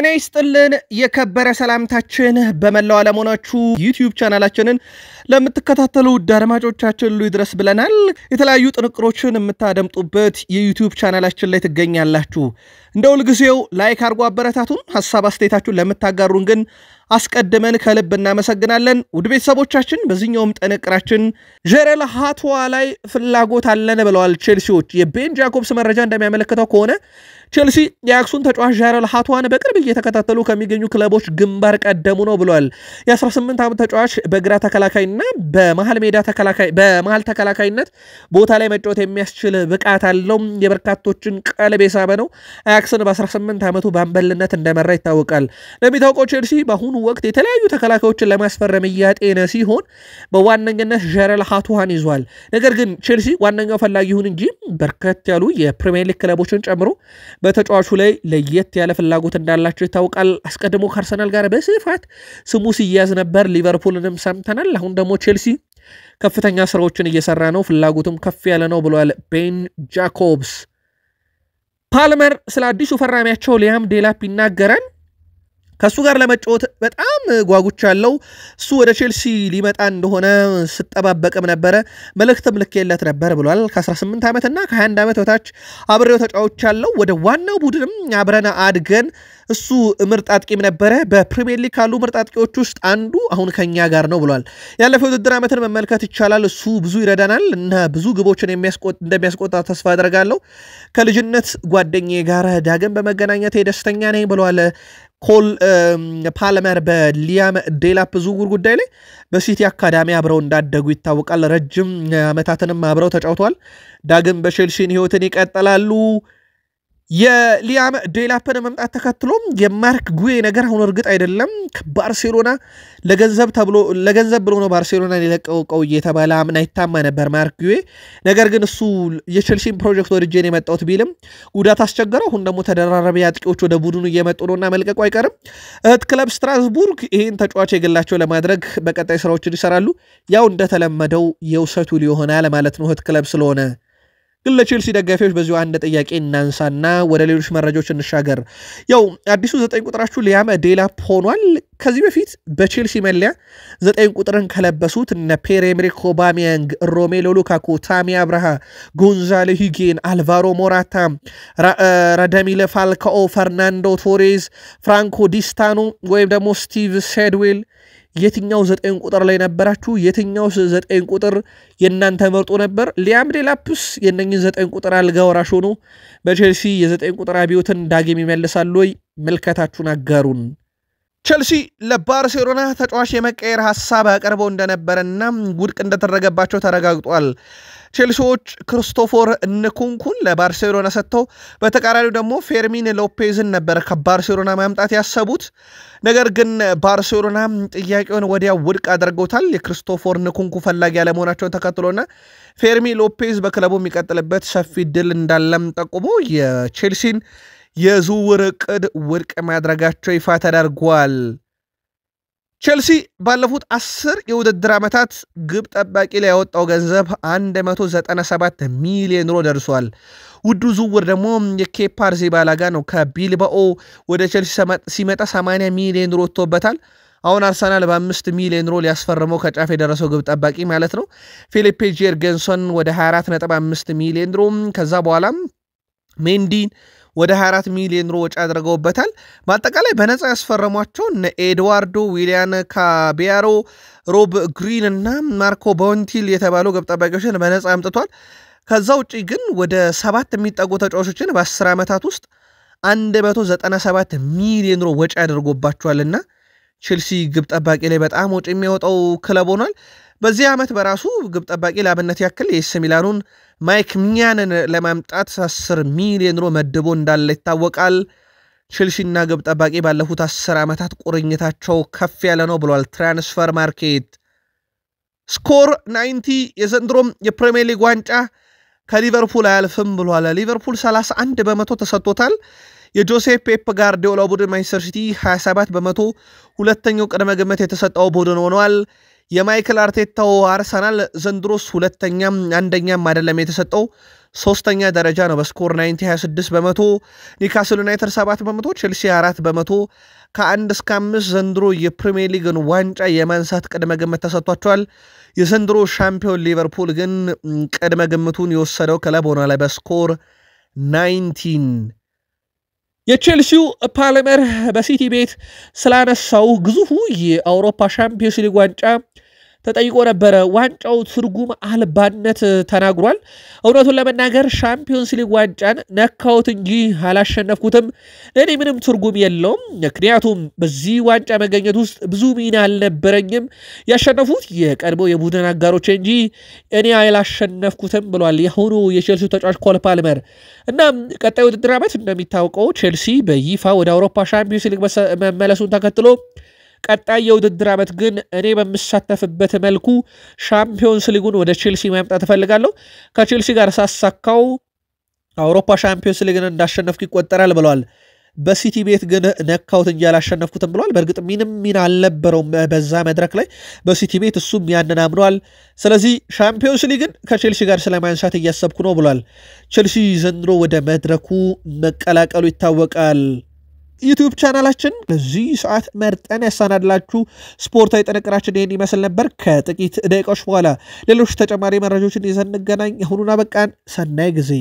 ጤና ይስጥልን የከበረ ሰላምታችን በመላው ዓለም ሆናችሁ ዩቲዩብ ቻናላችንን ለምትከታተሉ አድማጮቻችን ሁሉ ይድረስ ብለናል። የተለያዩ ጥንቅሮችን የምታደምጡበት የዩቲዩብ ቻናላችን ላይ ትገኛላችሁ። እንደው ለጊዜው ላይክ አድርጉ አበረታቱን። ሐሳብ አስተያየታችሁን ለምታጋሩን ግን አስቀድመን ከልብ እናመሰግናለን። ውድ ቤተሰቦቻችን በዚህኛውም ጥንቅራችን ጀረል ሃትዋ ላይ ፍላጎት አለን ብለዋል ቼልሲዎች። የቤን ጃኮብስ መረጃ እንደሚያመለክተው ከሆነ ቼልሲ የአክሱን ተጫዋች ጀረል ሃትዋን በቅርብ እየተከታተሉ ከሚገኙ ክለቦች ግንባር ቀደሙ ነው ብለዋል። የ18 ዓመት ተጫዋች በግራ ተከላካይና በመሃል ሜዳ በመሃል ተከላካይነት ቦታ ላይ መጫወት የሚያስችል ብቃት አለው። የበርካቶችን ቀልብ የሳበ ነው። አክሱን በ18 ዓመቱ በአምበልነት እንደመራ ይታወቃል። ለሚታወቀው ቼልሲ በአሁኑ ወቅት የተለያዩ ተከላካዮችን ለማስፈረም እያጤነ ሲሆን በዋነኝነት ጀረል ሃትዋን ይዟል። ነገር ግን ቼልሲ ዋነኛው ፈላጊ ይሁን እንጂ በርከት ያሉ የፕሪሚየር ሊግ ክለቦችን ጨምሮ በተጫዋቹ ላይ ለየት ያለ ፍላጎት እንዳላቸው ይታወቃል። አስቀድሞ ከአርሰናል ጋር በስፋት ስሙ ሲያዝ ነበር። ሊቨርፑልንም ሰምተናል። አሁን ደግሞ ቼልሲ ከፍተኛ ስራዎችን እየሰራ ነው፣ ፍላጎቱም ከፍ ያለ ነው ብሏል ቤን ጃኮብስ። ፓልመር ስለ አዲሱ ፈራሚያቸው ሊያም ዴላፕ ይናገራል። ከሱ ጋር ለመጫወት በጣም ጓጉቻለሁ። እሱ ወደ ቼልሲ ሊመጣ እንደሆነ ስጠባበቅም ነበረ፣ መልእክትም ልኬለት ነበር ብሏል። ከ18 ዓመትና ከ21 ዓመት በታች አብሬው ተጫውቻለሁ። ወደ ዋናው ቡድንም አብረን አድገን እሱ ምርጥ አጥቂም ነበረ። በፕሪሚየር ሊግ ካሉ ምርጥ አጥቂዎች ውስጥ አንዱ አሁን ከኛ ጋር ነው ብሏል። ያለፈው ውድድር ዓመትን መመልከት ይቻላል። እሱ ብዙ ይረዳናል እና ብዙ ግቦችን እንደሚያስቆጣ ተስፋ አደርጋለሁ። ከልጅነት ጓደኛዬ ጋር ዳግም በመገናኘት ደስተኛ ነኝ ብሏል ኮል ፓልመር በሊያም ዴላፕ ዝውውር ጉዳይ ላይ በሲቲ አካዳሚ አብረው እንዳደጉ ይታወቃል። ረጅም ዓመታትንም አብረው ተጫውተዋል። ዳግም በቼልሲን ህይወትን ይቀጥላሉ። የሊያም ዴላፕን መምጣት ተከትሎም የማርክ ጉዌ ነገር አሁን እርግጥ አይደለም። ባርሴሎና ለገንዘብ ብሎ ነው ባርሴሎና ሊለቀቀው እየተባለ አምና ይታማ ነበር ማርክ ጉዌ። ነገር ግን እሱ የቼልሲን ፕሮጀክት ወድጄን የመጣሁት ቢልም ጉዳት አስቸገረው። አሁን ደግሞ ተደራራቢ አጥቂዎች ወደ ቡድኑ እየመጡ ነውና መልቀቁ አይቀርም። እህት ክለብ ስትራስቡርግ ይህን ተጫዋች የግላቸው ለማድረግ በቀጣይ ስራዎችን ይሰራሉ። ያው እንደተለመደው የውሰቱ ሊሆናል ማለት ነው እህት ክለብ ስለሆነ። ግን ለቼልሲ ደጋፊዎች በዚሁ አንድ ጥያቄ እናንሳና ወደ ሌሎች መረጃዎች እንሻገር። ያው አዲሱ 9 ቁጥራችሁ ሊያም ዴላፕ ሆኗል። ከዚህ በፊት በቼልሲ መለያ 9 ቁጥርን ከለበሱት እነ ፒየር-ኤመሪክ ኦባሜያንግ፣ ሮሜሎ ሉካኩ፣ ታሚ አብርሃ፣ ጎንዛሎ ሂጌን፣ አልቫሮ ሞራታ፣ ራዳሚል ፋልካኦ፣ ፈርናንዶ ቶሬዝ፣ ፍራንኮ ዲስታኖ ወይም ደግሞ ስቲቭ ሴድዌል የትኛው 9 ቁጥር ላይ ነበራችሁ? የትኛው 9 ቁጥር የናንተ መርጦ ነበር? ሊያም ዴላፕስ የነኝን 9 ቁጥር አልጋ ወራሽ ሆኖ በቼልሲ የ9 ቁጥር አብዮትን ዳግም ይመልሳሉ ወይ? መልከታችሁን አጋሩን። ቼልሲ ለባርሴሎና ተጫዋች የመቀየር ሐሳብ አቀርበው እንደነበረና ውድቅ እንደተደረገባቸው ተረጋግጧል። ቼልሲዎች ክርስቶፈር ንኩንኩን ለባርሴሎና ሰጥተው በተቃራኒው ደግሞ ፌርሚን ሎፔዝን ነበር ከባርሴሎና ማምጣት ያሰቡት። ነገር ግን ባርሴሎና ጥያቄውን ወዲያ ውድቅ አድርገውታል። የክርስቶፈር ንኩንኩ ፈላጊ ያለመሆናቸውን ተከትሎና ፌርሚን ሎፔዝ በክለቡ የሚቀጥልበት ሰፊ ድል እንዳለም ጠቁሞ የቼልሲን የዝውውር ዕቅድ ውድቅ ማድረጋቸው ይፋ ተደርጓል። ቼልሲ ባለፉት 10 የውድድር ዓመታት ግብ ጠባቂ ላይ ያወጣው ገንዘብ 197 ሚሊዮን ዩሮ ደርሷል። ውዱ ዝውውር ደግሞ የኬፓ አሪዛባላጋ ነው። ከቢልባኦ ወደ ቼልሲ ሲመጣ 80 ሚሊዮን ዩሮ ወጥቶበታል። አሁን አርሰናል በ5 ሚሊዮን ዩሮ ሊያስፈርመው ከጫፍ የደረሰው ግብ ጠባቂ ማለት ነው። ፊሊፔ ጀርገንሰን ወደ 24.5 ሚሊዮን ዩሮ፣ ከዛ በኋላም ሜንዲን ወደ 24 ሚሊዮን ዩሮ ወጪ አድርገውበታል። በአጠቃላይ በነፃ ያስፈረሟቸው እነ ኤድዋርዶ ዊሊያን ካቢያሮ፣ ሮብ ግሪን እና ማርኮ ቦንቲል የተባሉ ግብ ጠባቂዎችን በነፃ አምጥቷል። ከዛ ውጪ ግን ወደ 7 የሚጠጉ ተጫዋቾችን በ10 ዓመታት ውስጥ 197 ሚሊዮን ዩሮ ወጪ አድርጎባቸዋልና ቼልሲ ግብ ጠባቂ ላይ በጣም ወጪ የሚያወጣው ክለብ ሆኗል። በዚህ ዓመት በራሱ ግብ ጠባቂ ለአብነት ያክል የኤሲ ሚላኑን ማይክ ሚኛንን ለማምጣት 10 ሚሊዮን ዩሮ መድቦ እንዳለ ይታወቃል። ቼልሲና ግብ ጠባቂ ባለፉት 10 ዓመታት ቁርኝታቸው ከፍ ያለ ነው ብሏል ትራንስፈር ማርኬት። ስኮር 90 የዘንድሮም የፕሪሚየር ሊግ ዋንጫ ከሊቨርፑል አያልፍም ብሏል። ሊቨርፑል 31 በመቶ ተሰጥቶታል። የጆሴፕ ፔፕ ጋርዲዮላ ቡድን ማንቸስተር ሲቲ 27 በመቶ ሁለተኛው ቅድመ ግምት የተሰጠው ቡድን ሆኗል። የማይክል አርቴታው አርሰናል ዘንድሮስ ሁለተኛም አንደኛም አይደለም የተሰጠው ሶስተኛ ደረጃ ነው በስኮር 90-26%። ኒውካስል ዩናይትድ 7%፣ ቼልሲ 4%። ከ1 እስከ 5 ዘንድሮ የፕሪሚየር ሊግን ዋንጫ የማንሳት ቅድመ ግምት ተሰጥቷቸዋል። የዘንድሮ ሻምፒዮን ሊቨርፑል ግን ቅድመ ግምቱን የወሰደው ክለብ ሆኗል በስኮር 19። የቼልሲው ፓልመር በሲቲ ቤት ስላነሳው ግዙፉ የአውሮፓ ሻምፒዮንስ ሊግ ዋንጫ ተጠይቆ ነበረ። ዋንጫው ትርጉም አልባነት ተናግሯል። እውነቱን ለመናገር ሻምፒዮንስ ሊግ ዋንጫን ነካውት እንጂ አላሸነፍኩትም፣ ለእኔ ምንም ትርጉም የለውም፣ ምክንያቱም በዚህ ዋንጫ መገኘት ውስጥ ብዙ ሚና አልነበረኝም፣ ያሸነፉት የቀድሞ የቡድን አጋሮች እንጂ እኔ አላሸነፍኩትም ብሏል የአሁኑ የቼልሲ ተጫዋች ኮል ፓልመር። እና ቀጣይ ውድድር ዓመት እንደሚታወቀው ቼልሲ በይፋ ወደ አውሮፓ ሻምፒዮንስ ሊግ መመለሱን ተከትሎ ቀጣይ የውድድር ዓመት ግን እኔ በምሳተፍበት መልኩ ሻምፒዮንስ ሊጉን ወደ ቼልሲ ማምጣት እፈልጋለሁ፣ ከቼልሲ ጋር ሳሳካው አውሮፓ ሻምፒዮንስ ሊግን እንዳሸነፍኩ ይቆጠራል ብለዋል። በሲቲ ቤት ግን ነካውት እንጂ አላሸነፍኩትም ብለዋል። በእርግጥ ምንም ሚና አልነበረውም በዛ መድረክ ላይ በሲቲ ቤት፣ እሱም ያንን አምኗል። ስለዚህ ሻምፒዮንስ ሊግን ከቼልሲ ጋር ስለማንሳት እያሰብኩ ነው ብሏል። ቼልሲ ዘንድሮ ወደ መድረኩ መቀላቀሉ ይታወቃል። ዩቲዩብ ቻናላችን በዚህ ሰዓት መርጠን ያሰናድላችሁ ስፖርታዊ ጥንቅራችን ይህን ይመስል ነበር። ከጥቂት ደቂቃዎች በኋላ ሌሎች ተጨማሪ መረጃዎችን ይዘን እንገናኝ። አሁኑን አበቃን። ሰናይ ጊዜ